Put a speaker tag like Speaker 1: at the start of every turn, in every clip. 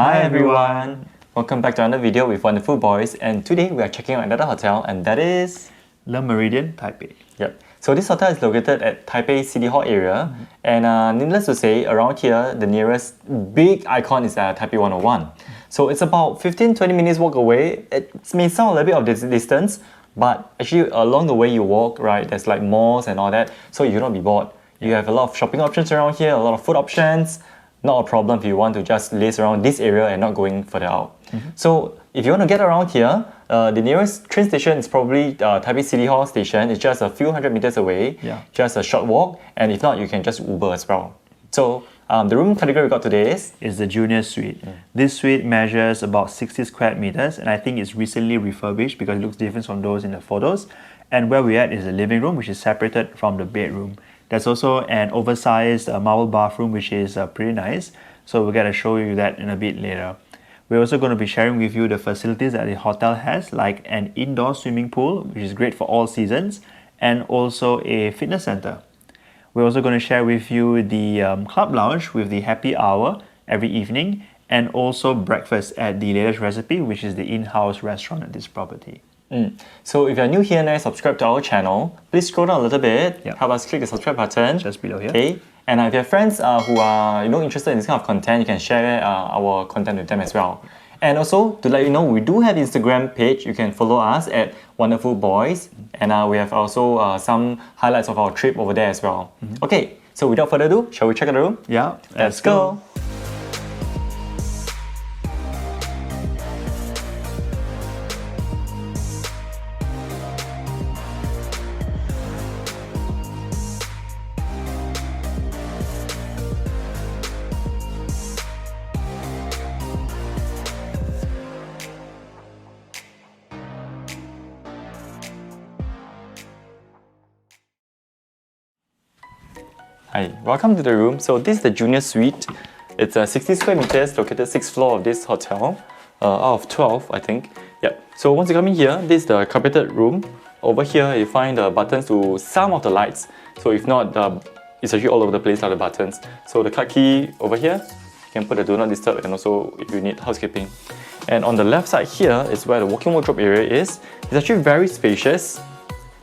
Speaker 1: Hi everyone! Welcome back to another video with Wonderful Boys, and today we are checking out another hotel, and that is
Speaker 2: the Meridien Taipei.
Speaker 1: Yep. So this hotel is located at Taipei City Hall area, and needless to say, around here the nearest big icon is Taipei 101. So it's about 15-20 minutes walk away. It may sound a little bit of this distance, but actually along the way you walk, right, there's like malls and all that, so you'll not be bored. You have a lot of shopping options around here, a lot of food options. Not a problem if you want to just laze around this area and not going further out. So if you want to get around here, the nearest train station is probably Taipei City Hall station. It's just a few hundred meters away, just a short walk, and if not, you can just Uber as well. So the room category we got today is
Speaker 2: the junior suite. This suite measures about 60 square meters, and I think it's recently refurbished because it looks different from those in the photos. And where we're at is the living room, which is separated from the bedroom. There's also an oversized marble bathroom, which is pretty nice. So we're going to show you that in a bit later. We're also going to be sharing with you the facilities that the hotel has, like an indoor swimming pool, which is great for all seasons, and also a fitness center. We're also going to share with you the club lounge with the happy hour every evening, and also breakfast at the latest recipe, which is the in-house restaurant at this property.
Speaker 1: So if you're new here and subscribe to our channel, please scroll down a little bit, help us click the subscribe button
Speaker 2: just below here.
Speaker 1: Okay? And if you have friends who are interested in this kind of content, you can share our content with them as well. And also to let you know, we do have Instagram page. You can follow us at Wonderful Boys, and we have also some highlights of our trip over there as well. Okay, so without further ado, shall we check out the room?
Speaker 2: Yeah,
Speaker 1: let's go. Hi, welcome to the room. So this is the junior suite. It's 60 square meters, located 6th floor of this hotel, out of 12, I think. Yep. So once you come in here, this is the carpeted room. Over here, you find the buttons to some of the lights. So if not, it's actually all over the place are the buttons. So the card key over here, you can put the do not disturb, and also if you need housekeeping. And on the left side here is where the walk-in wardrobe area is. It's actually very spacious.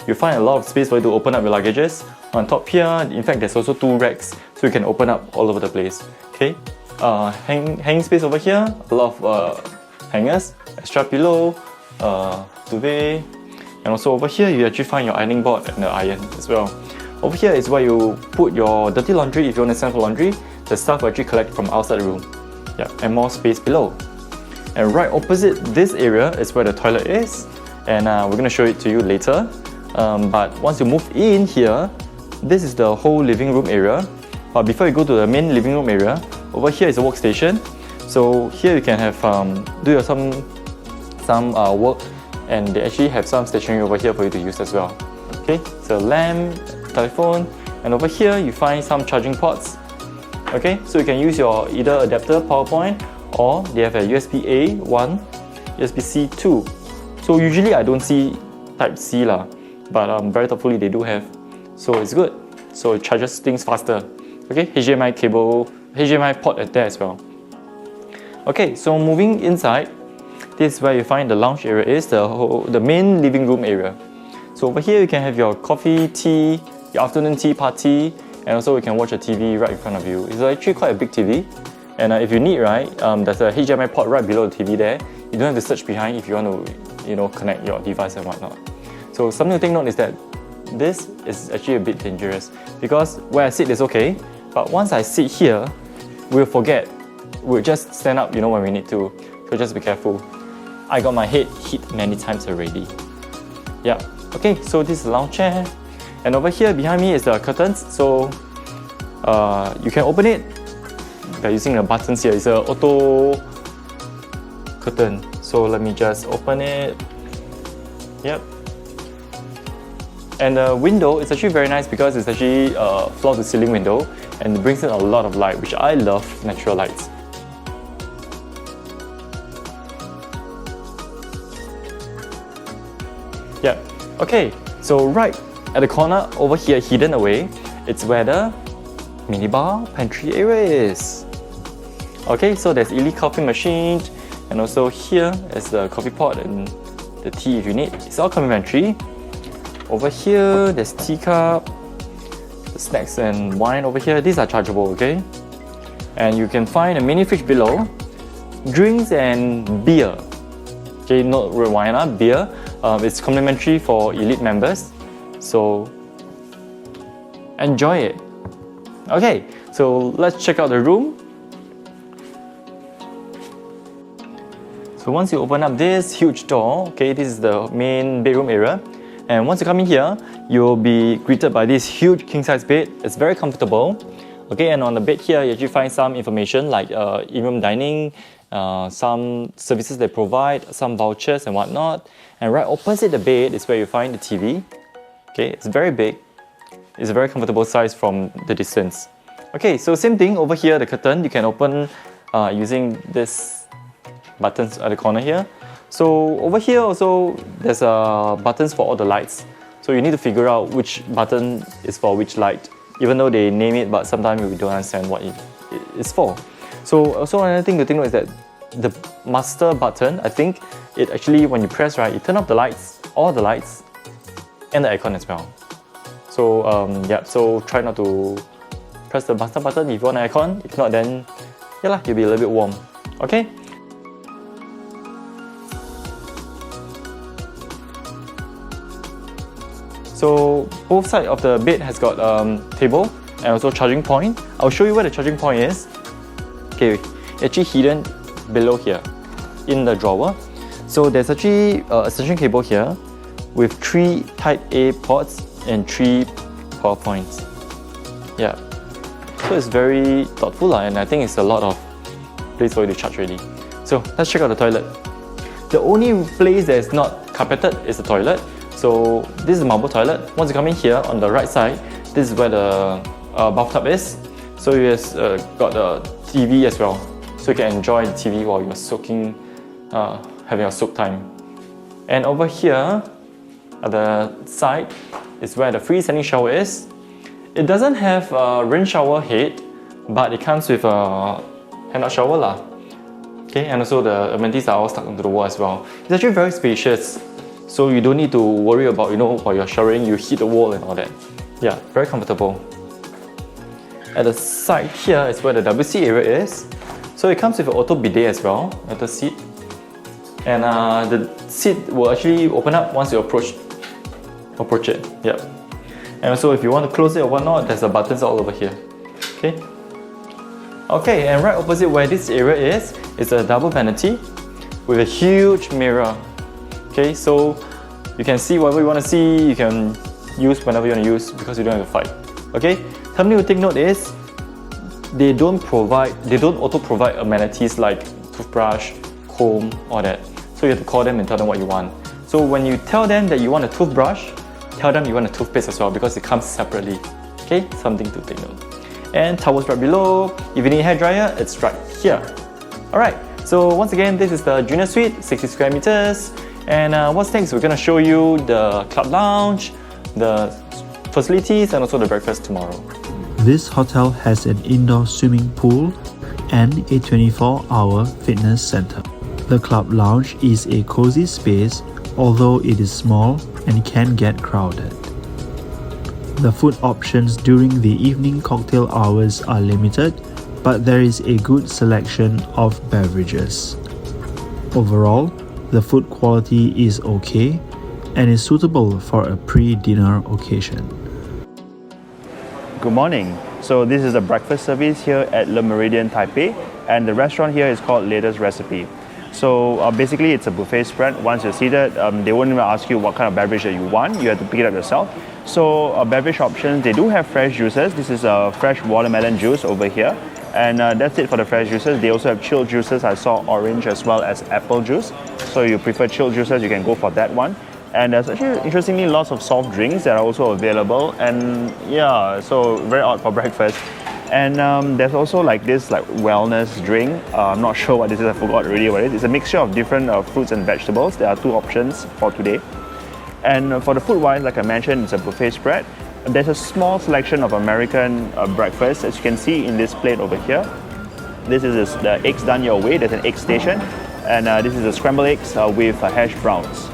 Speaker 1: You find a lot of space for you to open up your luggages. On top here, in fact, there's also 2 racks, so you can open up all over the place. Okay, hanging space over here, a lot of hangers, extra pillow, duvet, and also over here you actually find your ironing board and the iron as well. Over here is where you put your dirty laundry. If you want to send for laundry, the stuff will actually collect from outside the room. Yeah, and more space below. And right opposite this area is where the toilet is, and we're going to show it to you later. But once you move in here, this is the whole living room area. But before you go to the main living room area, over here is a workstation. So here you can have do some work, and they actually have some stationery over here for you to use as well. Okay, so lamp, telephone, and over here you find some charging ports. Okay, so you can use your either adapter power point, or they have a USB-A 1, USB-C 2. So usually I don't see Type C lah, but very thoughtfully they do have. So it's good. So it charges things faster. Okay, HDMI cable, HDMI port at there as well. Okay, so moving inside, this is where you find the lounge area is, the main living room area. So over here you can have your coffee, tea, your afternoon tea party, and also you can watch a TV right in front of you. It's actually quite a big TV. And if you need, right, there's a HDMI port right below the TV there. You don't have to search behind if you want to, connect your device and whatnot. So something to take note is that this is actually a bit dangerous, because where I sit is okay, but once I sit here, we'll forget. We'll just stand up, when we need to. So just be careful. I got my head hit many times already. Yeah. Okay, so this is the lounge chair. And over here behind me is the curtains. So you can open it by using the buttons here. It's an auto curtain. So let me just open it. Yep. And the window is actually very nice because it's actually a floor-to-ceiling window, and it brings in a lot of light, which I love natural lights. Yeah, okay, so right at the corner over here, hidden away, it's where the minibar pantry area is. Okay, so there's elite coffee machine, and also here is the coffee pot and the tea if you need. It's all complimentary. Over here, there's teacup, the snacks and wine over here. These are chargeable, okay? And you can find a mini fridge below, drinks and beer. Okay, not red wine, beer. It's complimentary for elite members, so enjoy it. Okay, so let's check out the room. So once you open up this huge door, okay, this is the main bedroom area. And once you come in here, you'll be greeted by this huge king-size bed. It's very comfortable. Okay, and on the bed here, you actually find some information like in-room dining, some services they provide, some vouchers and whatnot. And right opposite the bed is where you find the TV. Okay, it's very big. It's a very comfortable size from the distance. Okay, so same thing over here, the curtain, you can open using this buttons at the corner here. So over here also there's buttons for all the lights. So you need to figure out which button is for which light, even though they name it, but sometimes we don't understand what it is for. So also another thing to take note is that the master button, I think it actually, when you press, right, you turn off the lights, all the lights, and the aircon as well. So yeah, so try not to press the master button if you want an aircon. If not, then yeah, you'll be a little bit warm. Okay. So both sides of the bed has got table and also charging point. I'll show you where the charging point is. Okay, actually hidden below here in the drawer. So there's actually a extension cable here with 3 Type A ports and 3 power points. Yeah, so it's very thoughtful and I think it's a lot of place for you to charge already. So let's check out the toilet. The only place that is not carpeted is the toilet. So this is the marble toilet. Once you come in here on the right side, this is where the bathtub is. So you have got the TV as well. So you can enjoy the TV while you're soaking, having a soak time. And over here, at the side, is where the freestanding shower is. It doesn't have a rain shower head, but it comes with a hand-out shower lah. Okay, and also the amenities are all stuck onto the wall as well. It's actually very spacious. So you don't need to worry about, while you're showering, you hit the wall and all that. Yeah, very comfortable. At the side here is where the WC area is. So it comes with an auto bidet as well, at the seat. And the seat will actually open up once you approach it. Yeah. And also if you want to close it or whatnot, there's the buttons all over here. Okay. Okay, and right opposite where this area is a double vanity with a huge mirror. Okay, so you can see whatever you want to see, you can use whenever you want to use because you don't have to fight. Okay, something to take note is they don't auto provide amenities like toothbrush, comb, all that. So you have to call them and tell them what you want. So when you tell them that you want a toothbrush, tell them you want a toothpaste as well because it comes separately. Okay, something to take note. And towels right below. If you need a hairdryer, it's right here. Alright, so once again, this is the Junior Suite, 60 square meters. And what's next? We're going to show you the club lounge, the facilities, and also the breakfast tomorrow.
Speaker 2: This hotel has an indoor swimming pool and a 24-hour fitness center. The club lounge is a cozy space, although it is small and can get crowded. The food options during the evening cocktail hours are limited, but there is a good selection of beverages. Overall, the food quality is okay and is suitable for a pre-dinner occasion. Good morning. So this is the breakfast service here at Le Meridien Taipei, and the restaurant here is called Latest Recipe. So basically it's a buffet spread. Once you're seated, they won't even ask you what kind of beverage that you want. You have to pick it up yourself. So beverage options, they do have fresh juices. This is a fresh watermelon juice over here. And that's it for the fresh juices. They also have chilled juices. I saw orange as well as apple juice. So you prefer chilled juices, you can go for that one. And there's actually, interestingly, lots of soft drinks that are also available. And yeah, so very odd for breakfast. And there's also this wellness drink. I'm not sure what this is, I forgot already what it is. It's a mixture of different fruits and vegetables. There are 2 options for today. And for the food wise, like I mentioned, it's a buffet spread. There's a small selection of American breakfast, as you can see in this plate over here. This is the eggs done your way. There's an egg station. And this is the scrambled eggs with hash browns.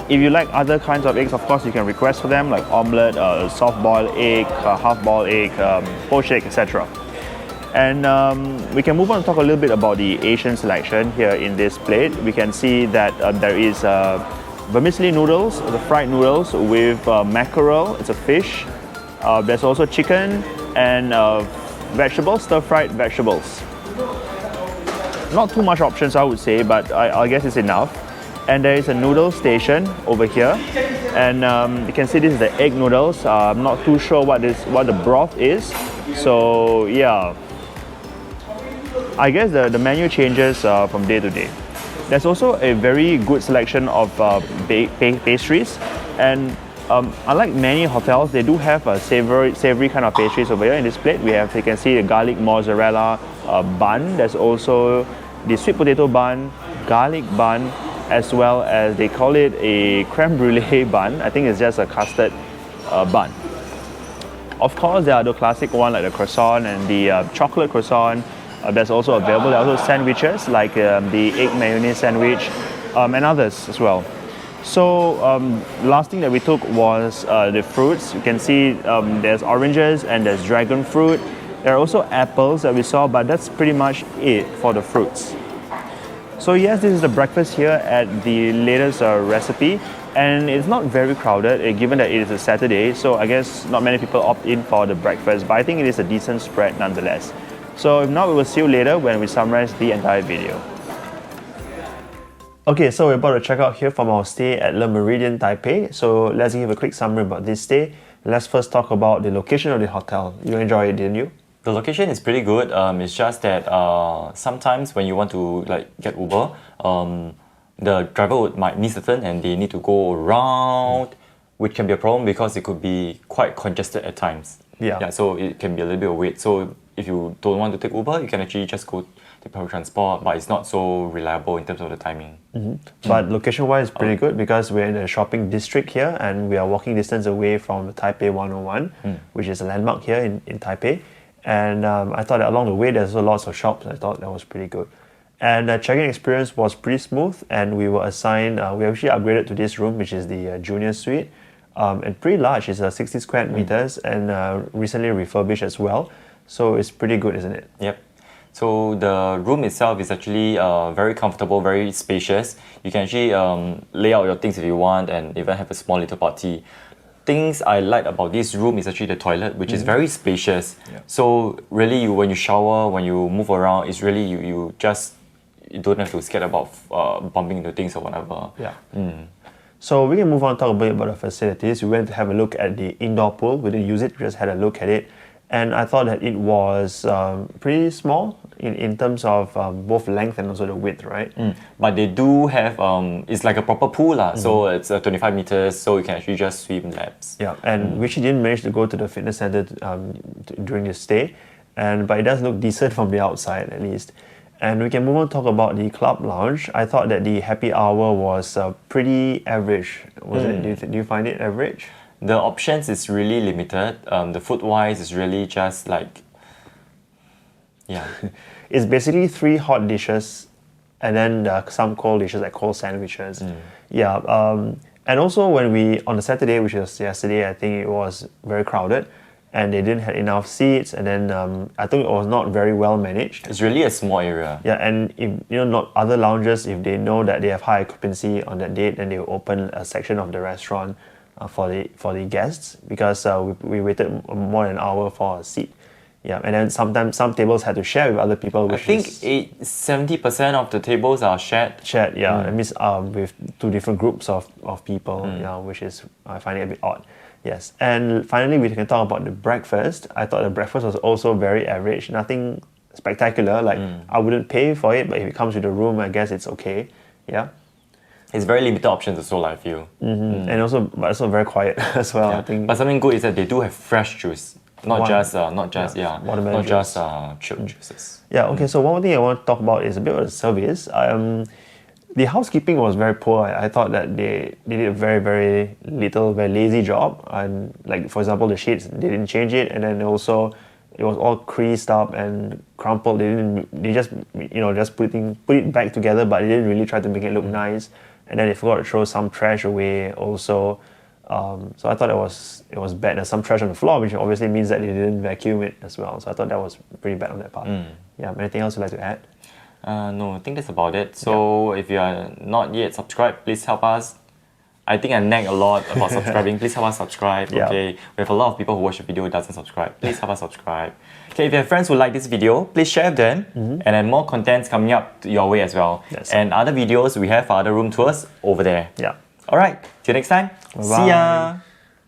Speaker 2: If you like other kinds of eggs, of course, you can request for them, like omelette, soft-boiled egg, half-boiled egg, poached egg, etc. And we can move on and talk a little bit about the Asian selection here in this plate. We can see that there is vermicelli noodles, the fried noodles with mackerel, it's a fish. There's also chicken and vegetables, stir-fried vegetables. Not too much options, I would say, but I guess it's enough. And there is a noodle station over here. And you can see this is the egg noodles. I'm not too sure what the broth is. So yeah, I guess the menu changes from day to day. There's also a very good selection of pastries, and unlike many hotels, they do have a savory kind of pastries over here in this plate. You can see the garlic mozzarella bun. There's also the sweet potato bun, garlic bun, as well as they call it a creme brulee bun. I think it's just a custard bun. Of course, there are the classic one like the croissant and the chocolate croissant. That's also available. There are also sandwiches like the egg mayonnaise sandwich and others as well. So last thing that we took was the fruits. You can see there's oranges and there's dragon fruit. There are also apples that we saw, but that's pretty much it for the fruits. So yes, this is the breakfast here at the latest recipe, and it's not very crowded given that it is a Saturday, so I guess not many people opt in for the breakfast, but I think it is a decent spread nonetheless. So if not, we will see you later when we summarize the entire video. Okay, so we're about to check out here from our stay at Le Meridien Taipei. So let's give a quick summary about this stay. Let's first talk about the location of the hotel. You enjoyed it, didn't you?
Speaker 1: The location is pretty good. It's just that sometimes when you want to get Uber, the driver might miss a turn and they need to go around, which can be a problem because it could be quite congested at times. Yeah, so it can be a little bit of wait. So if you don't want to take Uber, you can actually just go to public transport, but it's not so reliable in terms of the timing.
Speaker 2: But location-wise, pretty good because we're in a shopping district here and we are walking distance away from the Taipei 101, which is a landmark here in Taipei. And I thought that along the way there's also lots of shops. I thought that was pretty good. And the check-in experience was pretty smooth, and we were assigned, we actually upgraded to this room, which is the junior suite. And pretty large, it's 60 square meters and recently refurbished as well. So it's pretty good, isn't it?
Speaker 1: Yep. So the room itself is actually very comfortable, very spacious. You can actually lay out your things if you want and even have a small little party. Things I like about this room is actually the toilet, which is very spacious.
Speaker 2: Yep.
Speaker 1: So really, when you shower, when you move around, it's really you don't have to scared about bumping into things or whatever.
Speaker 2: Yeah. So we can move on and talk a bit about the facilities. We went to have a look at the indoor pool. We didn't use it, we just had a look at it. And I thought that it was pretty small in terms of both length and also the width, right?
Speaker 1: But they do have, it's like a proper pool, so it's 25 meters, so you can actually just swim laps.
Speaker 2: Yeah, and we actually didn't manage to go to the fitness center during the stay, but it does look decent from the outside at least. And we can move on and talk about the club lounge. I thought that the happy hour was pretty average. Was it? Do you find it average?
Speaker 1: The options is really limited. The food wise is really just like, yeah.
Speaker 2: It's basically 3 hot dishes and then some cold dishes like cold sandwiches. Yeah, and also on the Saturday, which was yesterday, I think it was very crowded and they didn't have enough seats, and then I think it was not very well managed.
Speaker 1: It's really a small area.
Speaker 2: Yeah, and if not other lounges, if they know that they have high occupancy on that date, then they will open a section of the restaurant for the guests, because we waited more than an hour for a seat. Yeah, and then sometimes some tables had to share with other people.
Speaker 1: I think 70% of the tables are shared.
Speaker 2: Shared, yeah. That means with 2 different groups of people, yeah, which is, I find it a bit odd. Yes, and finally we can talk about the breakfast. I thought the breakfast was also very average, nothing spectacular. Like I wouldn't pay for it, but if it comes with the room, I guess it's okay. Yeah.
Speaker 1: It's very limited options as well, I feel.
Speaker 2: And also very quiet as well.
Speaker 1: Yeah.
Speaker 2: I think.
Speaker 1: But something good is that they do have fresh juice, not just chilled juices.
Speaker 2: Yeah. Okay. So one more thing I want to talk about is a bit of the service. The housekeeping was very poor. I thought that they did a very, very lazy job. And like for example, the sheets, they didn't change it, and then also it was all creased up and crumpled. They just just put it back together, but they didn't really try to make it look nice. And then they forgot to throw some trash away also. So I thought it was bad. There's some trash on the floor, which obviously means that they didn't vacuum it as well. So I thought that was pretty bad on that part. Yeah. Anything else you'd like to add?
Speaker 1: No, I think that's about it. So if you are not yet subscribed, please help us. I think I nag a lot about subscribing. Please help us subscribe.
Speaker 2: Yeah.
Speaker 1: Okay, we have a lot of people who watch the video who doesn't subscribe. Please help us subscribe. Okay, if you have friends who like this video, please share with them. And then more contents coming up your way as well.
Speaker 2: Yes.
Speaker 1: And other videos we have for other room tours over there.
Speaker 2: Yeah.
Speaker 1: All right. Till next time.
Speaker 2: Bye-bye.
Speaker 1: See ya.